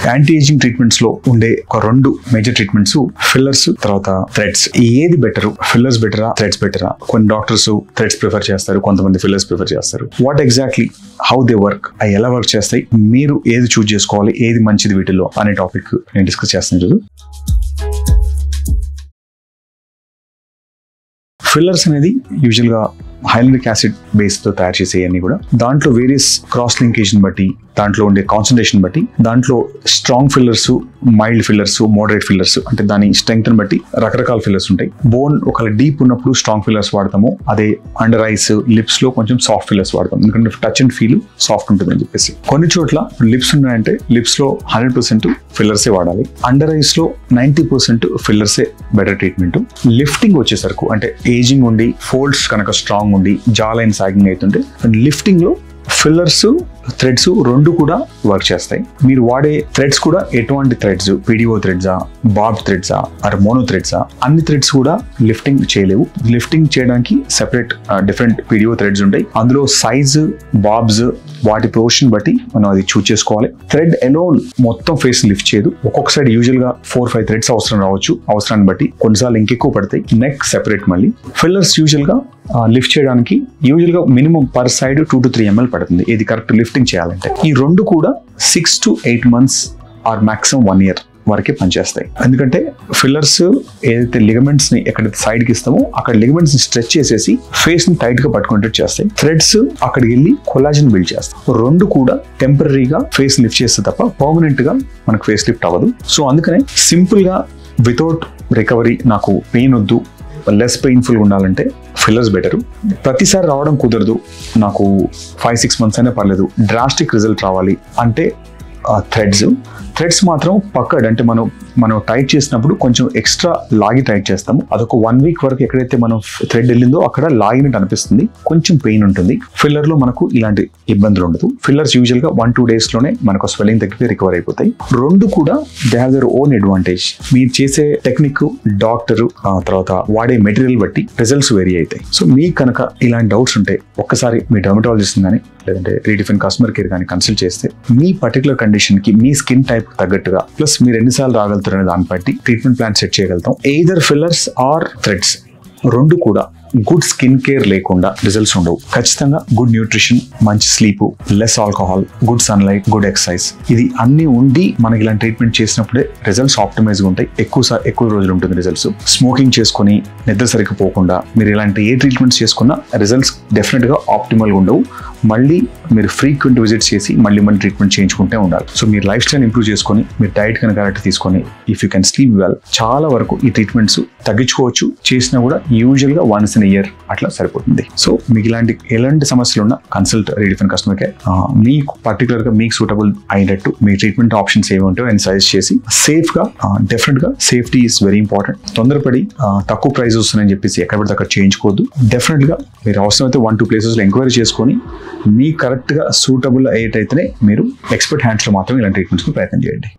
Anti ageing treatments లో ఉండే ఒక 2 మేజర్ ట్రీట్మెంట్స్ ఫిల్లర్స్, తర్వాత థ్రెడ్స్. ఏది బెటర్? ఫిల్లర్స్ బెటరా, థ్రెడ్స్ బెటరా? కొన్ని డాక్టర్స్ థ్రెడ్స్ ప్రిఫర్ చేస్తారు, కొంతమంది ఫిల్లర్స్ ప్రిఫర్ చేస్తారు. What exactly how they work, అవి ఎలా వర్క్ చేస్తాయి, మీరు ఏది చూస్ చేసుకోవాలి, ఏది మంచిది వీటిలో అనే టాపిక్ నేను డిస్కస్ చేస్తాను చూడు. ఫిల్లర్స్ అనేది యూజువల్ గా హైలూరిక్ యాసిడ్ బేస్ తో తయారు చేసేవన్నీ కూడా దాంట్లో వేరియస్ క్రాస్ లింకేజ్ బట్టి, దాంట్లో ఉండే కాన్సన్ట్రేషన్ బట్టి, దాంట్లో strong fillers, mild fillers, moderate fillers, అంటే దాని స్ట్రెంగ్త్ బట్టి రకరకాల ఫిల్లర్స్ ఉంటాయి. బోన్ ఒక డీప్ ఉన్నప్పుడు స్ట్రాంగ్ ఫిల్లర్స్ వాడతాము, అదే అండర్ ఐస్, లిప్స్ లో కొంచెం సాఫ్ట్ ఫిల్లర్స్ వాడతాం, ఎందుకంటే టచ్ అండ్ ఫీల్ సాఫ్ట్ ఉంటుంది అని చెప్పేసి. కొన్ని చోట్ల లిప్స్ ఉన్నాయంటే లిప్స్ లో 100% ఫిల్లర్సే వాడాలి, అండర్ ఐస్ లో 90% ఫిల్లర్సే బెటర్ ట్రీట్మెంట్. లిఫ్టింగ్ వచ్చేసరికి అంటే ఏజింగ్ ఉండి ఫోల్డ్స్ కనుక స్ట్రాంగ్ ఉండి జా లైన్ సాగింగ్ అవుతుంటే లిఫ్టింగ్ లో ఫిల్లర్స్, థ్రెడ్స్ 2 కూడా వర్క్ చేస్తాయి. మీరు వాడే థ్రెడ్స్ కూడా ఎటువంటి థ్రెడ్స్, పీడిఓ థ్రెడ్సా, బాబ్ థ్రెడ్సా, ఆర్ మోనో థ్రెడ్సా, అన్ని థ్రెడ్స్ కూడా లిఫ్టింగ్ చేయలేవు. లిఫ్టింగ్ చేయడానికి సెపరేట్ డిఫరెంట్ పీడిఓ థ్రెడ్స్ ఉంటాయి. అందులో సైజ్, బాబ్స్, వాటి పొజిషన్ బట్టి మనం అది చూస్ చేసుకోవాలి. థ్రెడ్ ఎలోన్ మొత్తం ఫేస్ లిఫ్ట్ చేయదు. ఒక్కొక్క సైడ్ యూజువల్ గా 4-5 థ్రెడ్స్ అవసరం రావచ్చు, అవసరాన్ని బట్టి. కొన్నిసార్లు ఇంకెక్కువ పడతాయి. Neck separate. మళ్ళీ ఫిల్లర్స్ యూజువల్ గా లిఫ్ట్ చేయడానికి యూజువల్ గా minimum per side 2 to 3 ml పడుతుంది, ఇది కరెక్ట్ లిఫ్టింగ్ చేయాలంటే. ఈ 2 కూడా 6 to 8 months or maximum 1 year వరకే పనిచేస్తాయి. ఎందుకంటే ఫిల్లర్స్ ఏదైతే లిగమెంట్స్ ని ఎక్కడైతే సైడ్ కి ఇస్తామో అక్కడ లిగమెంట్స్ ని స్ట్రెచ్ చేసేసి ఫేస్ ని టైట్ గా పట్టుకునేట్టు చేస్తాయి. థ్రెడ్స్ అక్కడికి వెళ్ళి కొలాజన్ బిల్డ్ చేస్తాయి. 2 కూడా టెంపరీగా ఫేస్ లిఫ్ట్ చేస్తే తప్ప పర్మనెంట్ గా మనకు ఫేస్ లిఫ్ట్ అవ్వదు. సో అందుకనే సింపుల్ గా వితౌట్ రికవరీ, నాకు పెయిన్ వద్దు, లెస్ పెయిన్ఫుల్గా ఉండాలంటే ఫిల్లర్స్ బెటరు. ప్రతిసారి రావడం కుదరదు, నాకు 5-6 months అయినా పర్లేదు, డ్రాస్టిక్ రిజల్ట్ రావాలి అంటే థ్రెడ్స్ మాత్రం పక్కడ్, అంటే మనం టైట్ చేసినప్పుడు కొంచెం ఎక్స్ట్రా లాగి టైట్ చేస్తాము. అదొక 1 week వరకు ఎక్కడైతే మనం థ్రెడ్ వెళ్ళిందో అక్కడ లాగినట్టు అనిపిస్తుంది, కొంచెం పెయిన్ ఉంటుంది. ఫిల్లర్ లో మనకు ఇలాంటి ఇబ్బందులు ఉండదు. ఫిల్లర్స్ యూజువల్ గా 1-2 days లోనే మనకు స్వెల్లింగ్ తగ్గిపోయి రికవర్ అయిపోతాయి. 2 కూడా they have their own advantage. మీరు చేసే టెక్నిక్, డాక్టర్, తర్వాత వాడే మెటీరియల్ బట్టి రిజల్ట్స్ వేరీ అవుతాయి. సో మీకు కనుక ఇలాంటి డౌట్స్ ఉంటే ఒక్కసారి మీ డర్మటాలజిస్ట్ కానీ లేదంటే రీడిఫైన్ కస్టమర్ కేర్ కానీ కన్సల్ట్ చేస్తే మీ పర్టికులర్ కండిషన్ కి, మీ స్కిన్ టైప్ తగ్గట్టుగా, ప్లస్ మీరు ఎన్నిసార్లు రాగలుగుతారనే దాన్ని బట్టి ట్రీట్మెంట్ ప్లాన్ సెట్ చేయగలుగుతాం. ఎయిదర్ ఫిల్లర్స్ ఆర్ థ్రెడ్స్ 2 కూడా గుడ్ స్కిన్ కేర్ లేకుండా రిజల్ట్స్ ఉండవు. ఖచ్చితంగా గుడ్ న్యూట్రిషన్, మంచి sleep, less alcohol, good sunlight, good exercise, ఇది అన్ని ఉండి మనకి ఇలాంటి ట్రీట్మెంట్ చేసినప్పుడే రిజల్ట్స్ ఆప్టిమైజ్ గా ఉంటాయి. ఎక్కువ రోజులు ఉంటుంది రిజల్ట్స్. స్మోకింగ్ చేసుకుని నిద్ర సరిగ్గా పోకుండా మీరు ఇలాంటి ఏ ట్రీట్మెంట్స్ చేసుకున్నా రిజల్ట్స్ డెఫినెట్ గా ఆప్టిమల్ గా ఉండవు. మళ్ళీ మీరు ఫ్రీక్వెంట్ విజిట్స్ చేసి మళ్ళీ ట్రీట్మెంట్ చేయించుకుంటే ఉండాలి. సో మీరు లైఫ్ స్టైల్ ఇంప్రూవ్ చేసుకొని, మీరు డైట్ కనుక కరెక్ట్ తీసుకొని, if you can sleep well, చాలా వరకు ఈ ట్రీట్మెంట్స్ తగ్గించుకోవచ్చు. చేసినా కూడా యూజువల్ గా once in a year అట్లా సరిపోతుంది. సో మీకు ఎలాంటి సమస్యలు ఉన్నా కన్సల్ట్ రీడిఫైన్ కస్టమర్ కేర్. మీకు పర్టికులర్ గా మీకు సూటబుల్ అయినట్టు మీ ట్రీట్మెంట్ ఆప్షన్స్ ఏమి ఉంటాయో అని సజెస్ట్ చేసి సేఫ్ గా, డెఫినెట్ గా సేఫ్టీ ఈస్ వెరీ ఇంపార్టెంట్. తొందరపడి తక్కువ ప్రైస్ వస్తున్నాయని చెప్పేసి ఎక్కడ పడితే అక్కడ చేయించుకోవద్దు. డెఫినెట్ గా మీరు అవసరమైతే 1-2 places లో ఎంక్వైరీ చేసుకొని మీ కరెక్ట్ గా సూటబుల్ అయ్యేటైతేనే మీరు ఎక్స్పర్ట్ హ్యాండ్స్ లో మాత్రం ఇలాంటి ట్రీట్మెంట్స్ ప్రయత్నం చేయండి.